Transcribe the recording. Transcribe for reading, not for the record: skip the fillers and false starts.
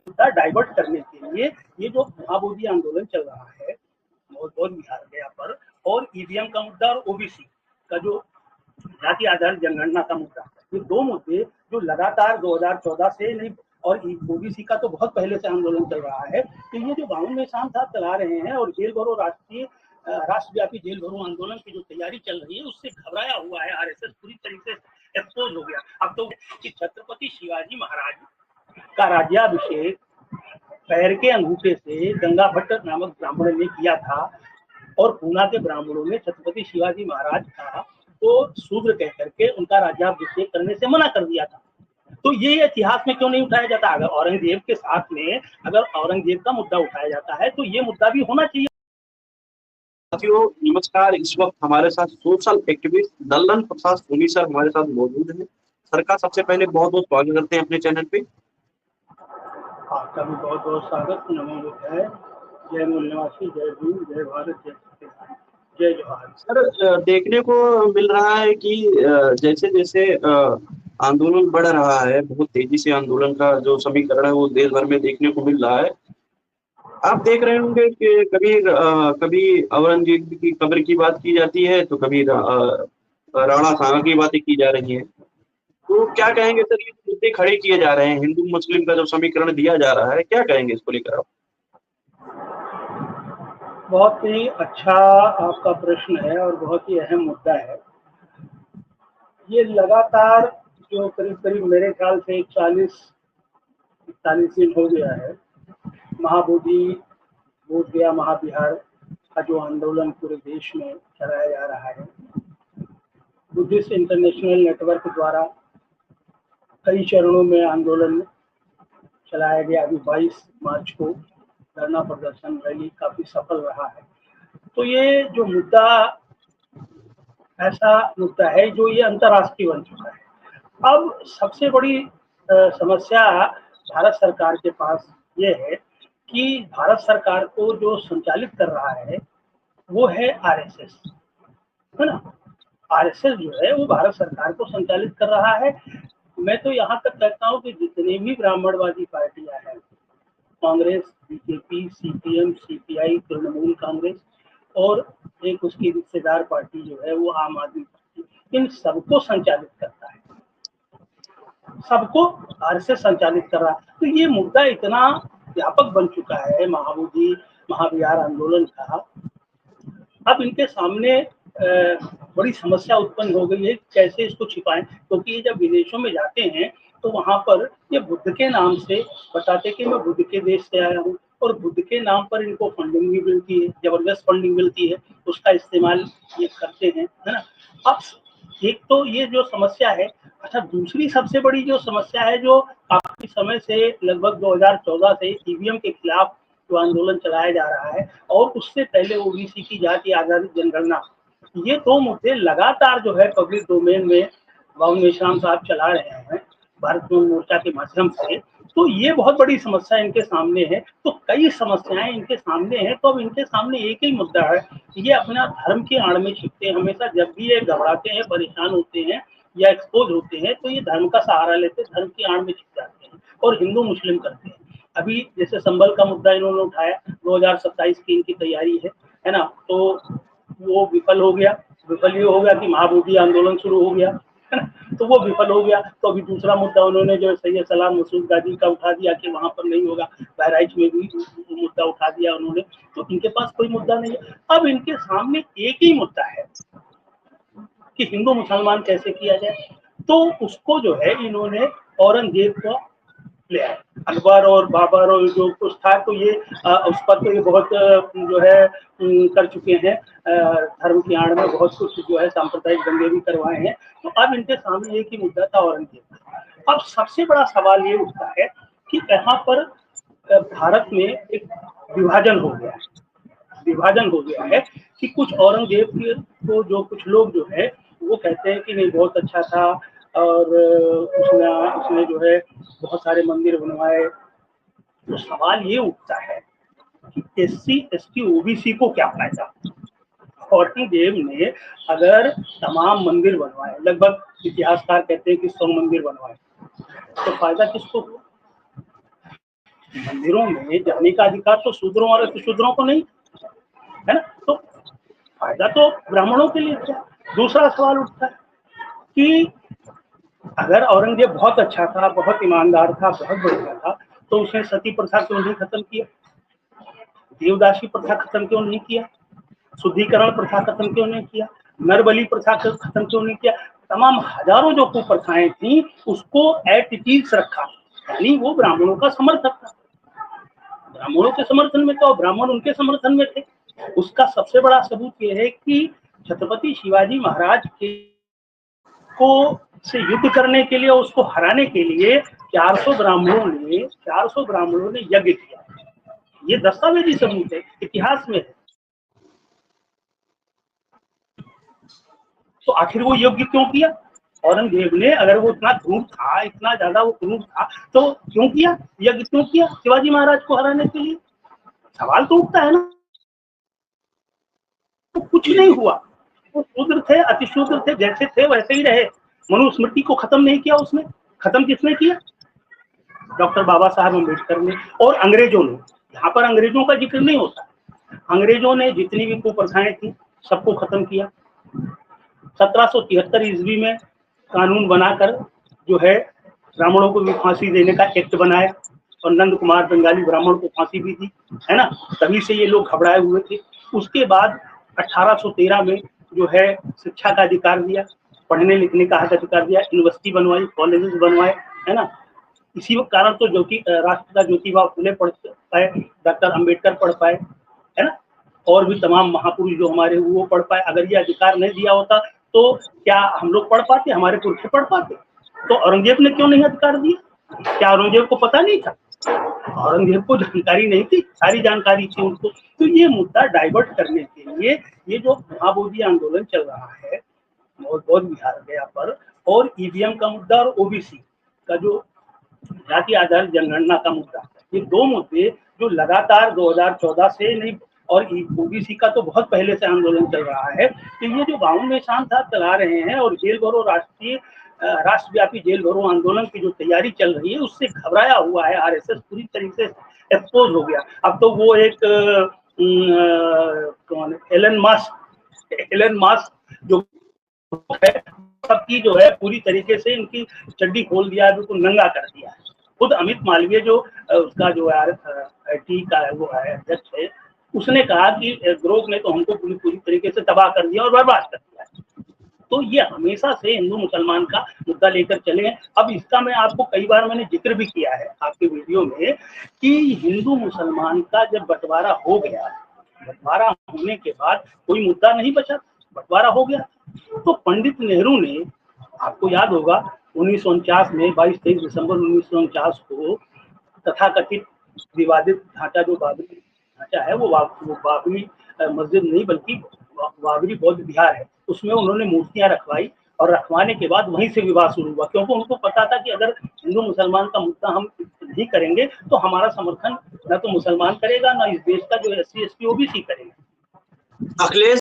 मुद्दा डाइवर्ट करने के लिए ये जो महाबोधि आंदोलन चल रहा है बहुत बिहार गया पर, और ईवीएम का मुद्दा और ओबीसी का जो जाति आधारित जनगणना का मुद्दा, ये दो मुद्दे जो लगातार 2014 से नहीं, और ओबीसी का तो बहुत पहले से आंदोलन चल रहा है। तो ये जो गाँव में शाम साहब चला रहे हैं और जेल भरो राष्ट्रव्यापी जेल भरो आंदोलन की जो तैयारी चल रही है, उससे घबराया हुआ है आरएसएस, पूरी तरीके से एक्सपोज हो गया। अब तो कि छत्रपति शिवाजी महाराज का राज्याभिषेक पैर के अंगूठे से गंगा भट्ट नामक ब्राह्मण ने किया था, और पूना के ब्राह्मणों ने छत्रपति शिवाजी महाराज का तो शूद्र कह करके उनका राज्याभिषेक करने से मना कर दिया था। तो ये इतिहास में क्यों नहीं उठाया जाता? अगर औरंगजेब के साथ में अगर औरंगजेब का मुद्दा उठाया जाता है तो ये मुद्दा भी होना चाहिए। साथियों नमस्कार, इस वक्त हमारे साथ सोशल एक्टिविस्ट दल्लन प्रसाद सोनी सर हमारे साथ मौजूद हैं। सर का सबसे पहले बहुत बहुत स्वागत करते हैं अपने चैनल पे। आपका भी बहुत बहुत स्वागत। नमो बुद्धाय, जय मूल निवासी, जय भीम, जय भारत, जय जवाहर। सर देखने को मिल रहा है कि जैसे जैसे आंदोलन बढ़ रहा है, बहुत तेजी से आंदोलन का जो समीकरण है वो देश भर में देखने को मिल रहा है। आप देख रहे होंगे कि कभी औरंगजेब की कब्र की बात की जाती है तो कभी राणा सांगा की बातें की जा रही हैं। तो क्या कहेंगे सर, ये मुद्दे खड़े किए जा रहे हैं, हिंदू मुस्लिम का जो समीकरण दिया जा रहा है, क्या कहेंगे इसको लेकर आप? बहुत ही अच्छा आपका प्रश्न है और बहुत ही अहम मुद्दा है। ये लगातार जो करीब करीब मेरे ख्याल से 40-41 दिन हो गया है, महाबोधि बोध गया महाविहार का जो आंदोलन पूरे देश में चलाया जा रहा है, बुद्धिस्ट इंटरनेशनल नेटवर्क द्वारा कई चरणों में आंदोलन चलाया गया। अभी 22 मार्च को धरना प्रदर्शन रैली काफी सफल रहा है। तो ये जो मुद्दा ऐसा मुद्दा है जो ये अंतर्राष्ट्रीय बन चुका है। अब सबसे बड़ी समस्या भारत सरकार के पास ये है कि भारत सरकार को जो संचालित कर रहा है वो है आरएसएस, है ना। आरएसएस जो है वो भारत सरकार को संचालित कर रहा है। मैं तो यहाँ तक कहता हूँ कि जितने भी ब्राह्मणवादी पार्टियां हैं, Congress, BJP, CPM, CPI, Trinamool Congress और एक उसकी रिश्तेदार पार्टी जो है वो आम आदमी पार्टी, इन सबको संचालित करता है, सबको आरएसएस संचालित कर रहा है। तो ये मुद्दा इतना व्यापक बन चुका है महाबोधि महाविहार आंदोलन का, अब इनके सामने बड़ी समस्या उत्पन्न हो गई है कैसे इसको छिपाएं, क्योंकि ये जब विदेशों में जाते हैं तो वहां पर ये बुद्ध के नाम से बताते कि मैं बुद्ध के देश से आया हूँ, और बुद्ध के नाम पर इनको फंडिंग भी मिलती है, जबरदस्त फंडिंग मिलती है, उसका इस्तेमाल ये करते हैं, है ना। अब एक तो ये जो समस्या है। अच्छा, दूसरी सबसे बड़ी जो समस्या है जो काफी समय से लगभग 2014 से ईवीएम के खिलाफ जो आंदोलन चलाया जा रहा है, और उससे पहले ओबीसी की जाति आधारित जनगणना, ये दो मुद्दे लगातार जो है पब्लिक डोमेन में बाबू मेश्राम साहब चला रहे हैं भारत मोर्चा के माध्यम से। तो ये बहुत बड़ी समस्या इनके सामने है। तो कई समस्याएं इनके सामने हैं, तो अब इनके सामने एक ही मुद्दा है, ये अपना धर्म की आड़ में छिपते हैं हमेशा। जब भी ये घबराते हैं, परेशान होते हैं या एक्सपोज होते हैं, तो ये धर्म का सहारा लेते हैं, धर्म की आड़ में छिप जाते हैं और हिंदू मुस्लिम करते हैं। अभी जैसे संबल का मुद्दा इन्होंने उठाया, 2027 की इनकी तैयारी है ना, तो वो विफल हो गया। विफल ये हो गया कि महाबोधि आंदोलन शुरू हो गया, है ना, तो वो विफल हो गया। तो अभी दूसरा मुद्दा उन्होंने जो सैयद सलाम मसूद गाजी का उठा दिया कि वहां पर नहीं होगा, बहराइच में भी मुद्दा उठा दिया उन्होंने। तो इनके पास कोई मुद्दा नहीं है। अब इनके सामने एक ही मुद्दा है कि हिंदू मुसलमान कैसे किया जाए। तो उसको जो है इन्होंने औरंगजेब को ले आए, अकबर और बाबर और जो कुछ था, तो ये उस पर तो ये बहुत जो है कर चुके हैं, धर्म की आड़ में बहुत कुछ जो है सांप्रदायिक दंगे भी करवाए हैं। तो अब इनके सामने एक ही मुद्दा था, औरंगजेब। अब सबसे बड़ा सवाल ये उठता है कि यहाँ पर भारत में एक विभाजन हो गया है, विभाजन हो गया है कि कुछ औरंगजेब को जो कुछ लोग जो है वो कहते हैं कि नहीं बहुत अच्छा था, और उसने जो है बहुत सारे मंदिर बनवाए। तो सवाल ये उठता है कि एससी एसटी ओबीसी को क्या फायदा। औरंगजेब ने अगर तमाम मंदिर बनवाए, लगभग इतिहासकार कहते हैं कि 100 मंदिर बनवाए, तो फायदा किसको हुआ? मंदिरों में जाने का अधिकार तो शूद्रों और अतिशूद्रों को नहीं है ना, तो फायदा तो ब्राह्मणों के लिए था। दूसरा सवाल उठता है कि अगर औरंगजेब बहुत अच्छा था, बहुत ईमानदार था, बहुत बढ़िया था, तो उसने सती प्रथा क्यों नहीं खत्म किया, देवदासी प्रथा खत्म क्यों नहीं किया, शुद्धिकरण प्रथा खत्म क्यों नहीं किया, नरबली प्रथा खत्म क्यों नहीं किया, तमाम हजारों जो कुप्रथाएं थी उसको एट इज रखा, यानी वो ब्राह्मणों का समर्थक था, ब्राह्मणों के समर्थन में था, ब्राह्मण उनके समर्थन में थे। उसका सबसे बड़ा सबूत यह है कि छत्रपति शिवाजी महाराज के को से युद्ध करने के लिए, उसको हराने के लिए 400 ब्राह्मणों ने यज्ञ किया। ये दस्तावेजी सबूत है, इतिहास में है। तो आखिर वो यज्ञ क्यों किया औरंगजेब ने? अगर वो इतना क्रूर था, इतना ज्यादा वो क्रूर था, तो क्यों किया यज्ञ, क्यों किया शिवाजी महाराज को हराने के लिए? सवाल तो उठता है ना। तो कुछ नहीं हुआ, वो शूद्र थे, अतिशूद्र थे, जैसे थे वैसे ही रहे। मनुस्मृति को खत्म नहीं किया उसने, खत्म किसने किया? डॉक्टर बाबा साहब अम्बेडकर ने और अंग्रेजों ने। यहाँ पर अंग्रेजों का जिक्र नहीं होता, अंग्रेजों ने जितनी भी कुप्रथाएं थी सबको खत्म किया। 1773 ईस्वी में कानून बनाकर जो है ब्राह्मणों को भी फांसी देने का एक्ट बनाया, और नंद कुमार बंगाली ब्राह्मण को फांसी भी दी, है ना। तभी से ये लोग घबराए हुए थे। उसके बाद 1813 में जो है शिक्षा का अधिकार दिया, पढ़ने लिखने का हक अधिकार दिया, यूनिवर्सिटी बनवाई, कॉलेजेस बनवाए, है ना। इसी कारण तो राष्ट्रपिता ज्योतिबा फुले पढ़ पाए, डॉक्टर अंबेडकर पढ़ पाए, है ना, और भी तमाम महापुरुष जो हमारे वो पढ़ पाए। अगर ये अधिकार नहीं दिया होता तो क्या हम लोग पढ़ पाते, हमारे पुरखे पढ़ पाते? तो औरंगजेब ने क्यों नहीं अधिकार दिया? क्या औरंगजेब को पता नहीं था? औरंगजेब को जानकारी नहीं थी, सारी जानकारी थी उनको। तो ये मुद्दा डाइवर्ट करने के लिए ये जो महाबोधि आंदोलन चल रहा है बौद्ध विहार गया पर, और ईवीएम का मुद्दा और ओबीसी का जो जाति आधारित जनगणना का मुद्दा, ये दो मुद्दे जो लगातार 2014 से नहीं, और ओबीसी का तो बहुत पहले से आंदोलन चल रहा है। तो ये जो 52 निशान साहब चला रहे हैं और जेल भरो राष्ट्रव्यापी जेल भरो आंदोलन की जो तैयारी चल रही है, उससे घबराया हुआ है आरएसएस, पूरी तरीके से एक्सपोज हो गया। अब तो वो एक कौन एलन मास्क जो है सबकी जो है पूरी तरीके से इनकी चड्डी खोल दिया है, बिल्कुल नंगा कर दिया है। खुद अमित मालवीय जो उसका जो टी का है वो है अध्यक्ष है, उसने कहा कि ग्रोव ने तो हमको पूरी तरीके से तबाह कर दिया और बर्बाद कर दिया है। तो ये हमेशा से हिंदू मुसलमान का मुद्दा लेकर चले हैं। अब इसका मैं आपको कई बार मैंने जिक्र भी किया है आपके वीडियो में कि हिंदू मुसलमान का जब बंटवारा हो गया, बंटवारा होने के बाद कोई मुद्दा नहीं बचा, बंटवारा हो गया। तो पंडित नेहरू ने, आपको याद होगा 1949 में 22-23 दिसंबर 1949 को तथाकथित विवादित ढांचा जो बाबरी ढांचा है, वो बाबरी मस्जिद नहीं बल्कि बाबरी बौद्ध विहार है, उसमें उन्होंने मूर्तियां रखवाई, और रखवाने के बाद वहीं से विवाद शुरू हुआ, क्योंकि उनको पता था कि अगर हिंदू मुसलमान का मुद्दा हम नहीं करेंगे तो हमारा समर्थन न तो मुसलमान करेगा, न इस देश का जो SC ST OBC करेगा। अखिलेश